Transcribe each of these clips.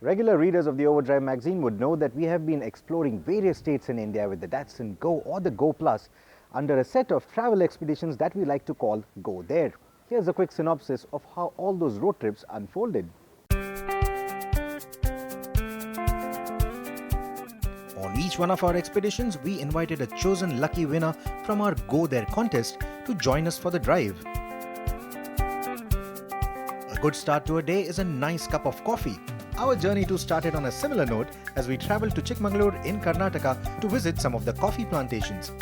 Regular readers of the OVERDRIVE magazine would know that we have been exploring various states in India with the Datsun Go or the Go Plus under a set of travel expeditions that we like to call Go There. Here's a quick synopsis of how all those road trips unfolded. On each one of our expeditions, we invited a chosen lucky winner from our Go There contest to join us for the drive. A good start to a day is a nice cup of coffee. Our journey too started on a similar note as we travelled to Chikmagalur in Karnataka to visit some of the coffee plantations.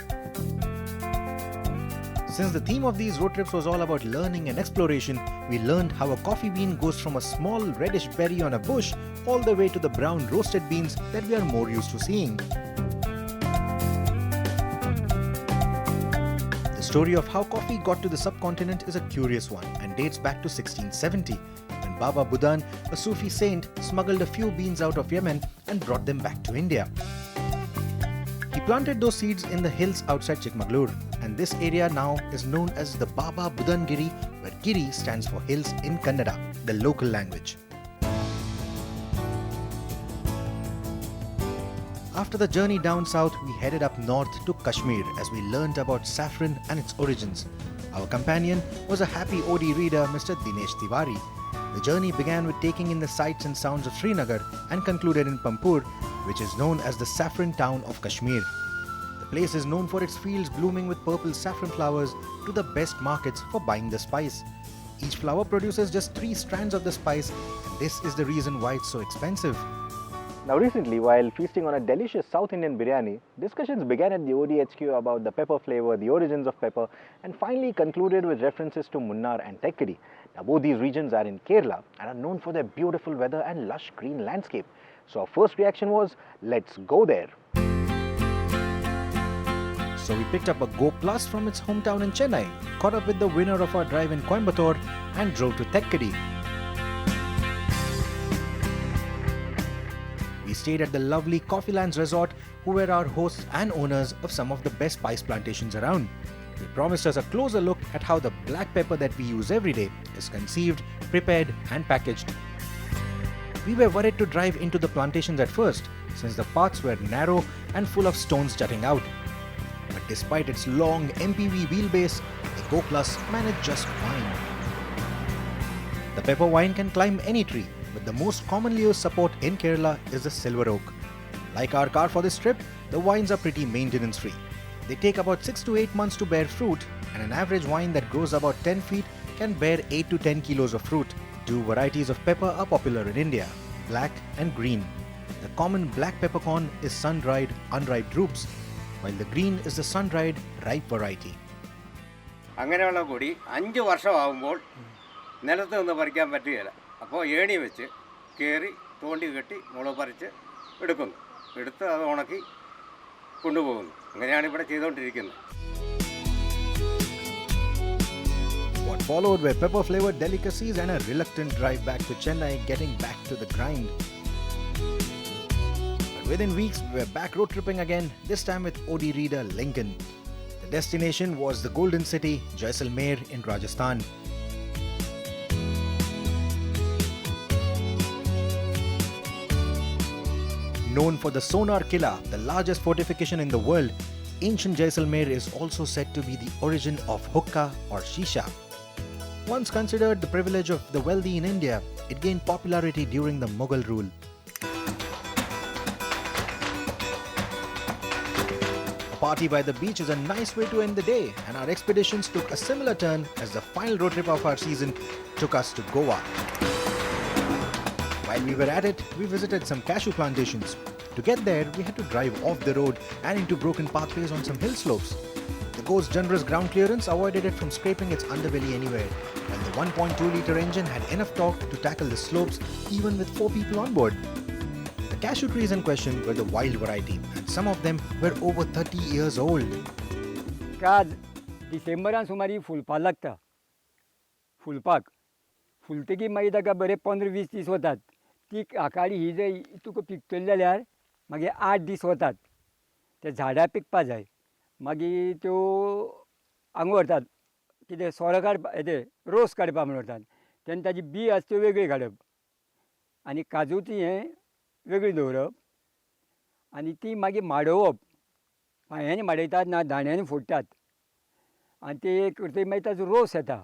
Since the theme of these road trips was all about learning and exploration, we learned how a coffee bean goes from a small reddish berry on a bush all the way to the brown roasted beans that we are more used to seeing. The story of how coffee got to the subcontinent is a curious one and dates back to 1670. Baba Budan, a Sufi saint, smuggled a few beans out of Yemen and brought them back to India. He planted those seeds in the hills outside Chikmagalur, and this area now is known as the Baba Budan Giri, where Giri stands for hills in Kannada, the local language. After the journey down south, we headed up north to Kashmir as we learnt about saffron and its origins. Our companion was a happy OD reader, Mr. Dinesh Tiwari. The journey began with taking in the sights and sounds of Srinagar and concluded in Pampur, which is known as the saffron town of Kashmir. The place is known for its fields blooming with purple saffron flowers to the best markets for buying the spice. Each flower produces just 3 strands of the spice, and this is the reason why it's so expensive. Now recently, while feasting on a delicious South Indian biryani, discussions began at the ODHQ about the pepper flavor, the origins of pepper, and finally concluded with references to Munnar and Tekkady. Now both these regions are in Kerala and are known for their beautiful weather and lush green landscape. So our first reaction was, let's go there. So we picked up a Go Plus from its hometown in Chennai, caught up with the winner of our drive in Coimbatore and drove to Tekkady. We stayed at the lovely Coffeelands Resort, who were our hosts and owners of some of the best spice plantations around. They promised us a closer look at how the black pepper that we use every day is conceived, prepared and packaged. We were worried to drive into the plantations at first, since the paths were narrow and full of stones jutting out. But despite its long MPV wheelbase, the Go Plus managed just fine. The pepper vine can climb any tree, but the most commonly used support in Kerala is the silver oak. Like our car for this trip, the vines are pretty maintenance-free. They take about 6 to 8 months to bear fruit, and an average vine that grows about 10 feet can bear 8 to 10 kilos of fruit. 2 varieties of pepper are popular in India, black and green. The common black peppercorn is sun-dried, unripe drupes, while the green is the sun-dried, ripe variety. അങ്ങനെയുള്ള കൂടി 5 വർഷമാകുമ്പോൾ നിലത്ത് നിന്ന് പറിക്കാൻ പറ്റുകയില്ല. അപ്പോൾ ഏണി വെച്ച് കയറി തോണ്ടി കെട്ടി മുളക് പറിച്ച് എടുക്കുന്നു. എടുത്ത് അത് ഉണക്കി കൊണ്ടുപോകുന്നു. അങ്ങനെയാണ് ഇവിടെ ചെയ്തുകൊണ്ടിരിക്കുന്നത്. What followed were pepper-flavored delicacies and a reluctant drive back to Chennai, getting back to the grind. But within weeks, we were back road tripping again, this time with OD reader Lincoln. The destination was the Golden City, Jaisalmer in Rajasthan. Known for the Sonar Killa, the largest fortification in the world, ancient Jaisalmer is also said to be the origin of hookah or shisha. Once considered the privilege of the wealthy in India, it gained popularity during the Mughal rule. A party by the beach is a nice way to end the day, and our expeditions took a similar turn as the final road trip of our season took us to Goa. While we were at it, we visited some cashew plantations. To get there, we had to drive off the road and into broken pathways on some hill slopes. The Go's generous ground clearance avoided it from scraping its underbelly anywhere, and the 1.2-litre engine had enough torque to tackle the slopes even with 4 people on board. The cashew trees in question were the wild variety, and some of them were over 30 years old. काल डिसेंबरान सुमारी फुलपाक लागता. फुलपाक फुलतकी मागीर ताका बरे 15-20 दीस वतात. ती आकाडी ही जर तुका पिकतली जाल्यार मागीर 8 दीस वतात. ते झाडां पिकपा जाय. मागीर त्यो हांगा व्हरतात कितें सोरो काडपा हेजे रोस काडपा म्हण व्हरतात. तेन्ना ताजी बी आसा त्यो वेगळी काडप. आनी काजूची हें वेगळी दवरप आनी ती मागीर माडोवप पांयांनी माडयतात ना दांड्यांनी फोडटात आनी ते करतकीर मागीर ताजो रोस येता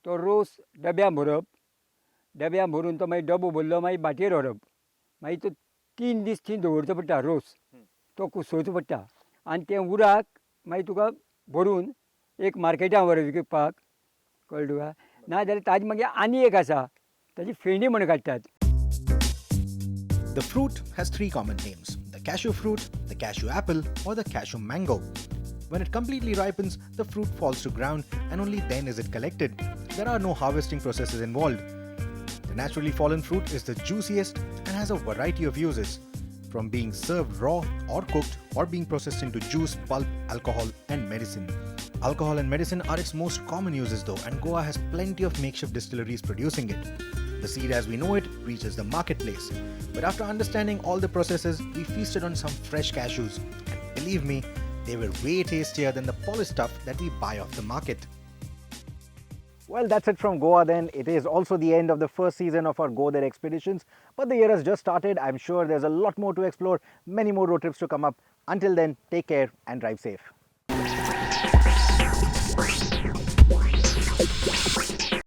तो रोस डब्यां भरप डब्यां भरून तो मागीर डबो भरलो मागीर बाटयेर व्हरप मागीर तो 3 दीस थंय दवरचो पडटा रोस तो कुसोवचो पडटा आनी तें उराक मागीर तुका भरून एक मार्केटां व्हरप विकपाक कळ्ळें तुका ना जाल्यार ताजे मागीर आनी एक आसा ताजी फेणी म्हणून काडटात. The fruit has three common names: the cashew fruit, the cashew apple, or the cashew mango. When it completely ripens, the fruit falls to ground and only then is it collected. There are no harvesting processes involved. The naturally fallen fruit is the juiciest and has a variety of uses, from being served raw or cooked or being processed into juice, pulp, alcohol, and medicine. Alcohol and medicine are its most common uses though, and Goa has plenty of makeshift distilleries producing it. The seed as we know it reaches the marketplace. But after understanding all the processes, we feasted on some fresh cashews. And believe me, they were way tastier than the polished stuff that we buy off the market. Well, that's it from Goa then. It is also the end of the first season of our Go There expeditions. But the year has just started. I'm sure there's a lot more to explore, many more road trips to come up. Until then, take care and drive safe.